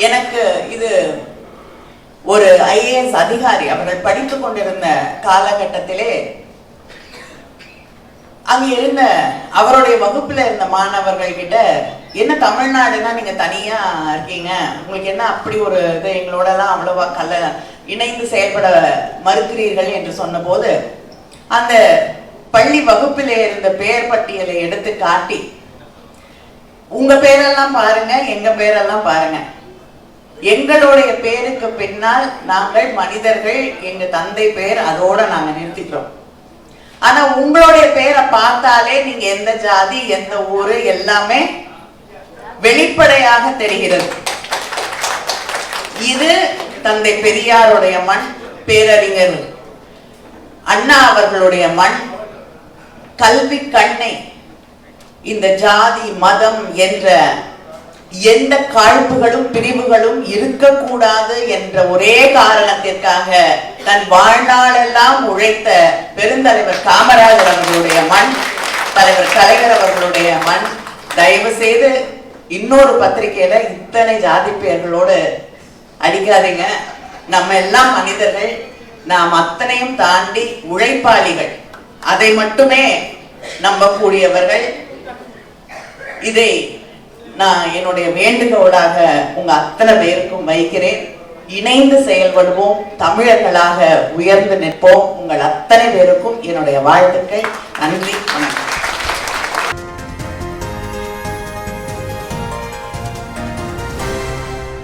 எனக்கு இது ஒரு ஐஏஎஸ் அதிகாரி அவர்கள் படித்துக் கொண்டிருந்த காலகட்டத்திலே அங்க இருந்த அவருடைய வகுப்புல இருந்த மாணவர்கள் கிட்ட, என்ன தமிழ்நாடுனா நீங்க தனியா இருக்கீங்க, உங்களுக்கு என்ன அப்படி ஒரு இது எங்களோட எல்லாம் அவ்வளவா இணைந்து செயல்பட மறுக்கிறீர்கள் என்று சொன்ன போது, அந்த பள்ளி வகுப்பிலே இருந்த பெயர் பட்டியலை எடுத்து காட்டி, உங்க பேரெல்லாம் பாருங்க, எங்க பேரெல்லாம் பாருங்க, எங்களுடைய பேருக்கு பின்னால் நாங்கள் மனிதர்கள், எங்க தந்தை பேர் அதோட நாங்க நிறுத்திக்கிறோம். ஆனா உங்களுடைய பேரை பார்த்தாலே நீங்க எந்த ஜாதி, எந்த ஊரு எல்லாமே வெளிப்படையாக தெரிகிறது. இது தந்தை பெரியாருடைய மண், பேரறிஞர் அண்ணா அவர்களுடைய மண். கல்வி கண்ணை இந்த ஜாதி மதம் என்ற எந்த காழ்ப்புகளும் பிரிவுகளும் இருக்கக்கூடாது என்ற ஒரே காரணத்திற்காக தன் வாழ்நாளெல்லாம் உழைத்த பெருந்தலைவர் காமராஜர் அவர்களுடைய மண், தலைவர் கலைஞர் அவர்களுடைய மண். தயவு செய்து இன்னொரு பத்திரிகையில இத்தனை ஜாதி பெயர்களோடு அடிக்காதீங்க. நம்ம எல்லாம் மனிதர்கள், நாம் அத்தனையும் தாண்டி உழைப்பாளிகள், அதை மட்டுமே நம்பக்கூடியவர்கள். இதை நான் என்னுடைய வேண்டுகோளாக உங்க அத்தனை பேருக்கும் வைக்கிறேன். இணைந்து செயல்படுவோம், தமிழர்களாக உயர்ந்து நிற்போம். உங்கள் அத்தனை பேருக்கும் என்னுடைய வாழ்த்துக்கள். நன்றி, வணக்கம்.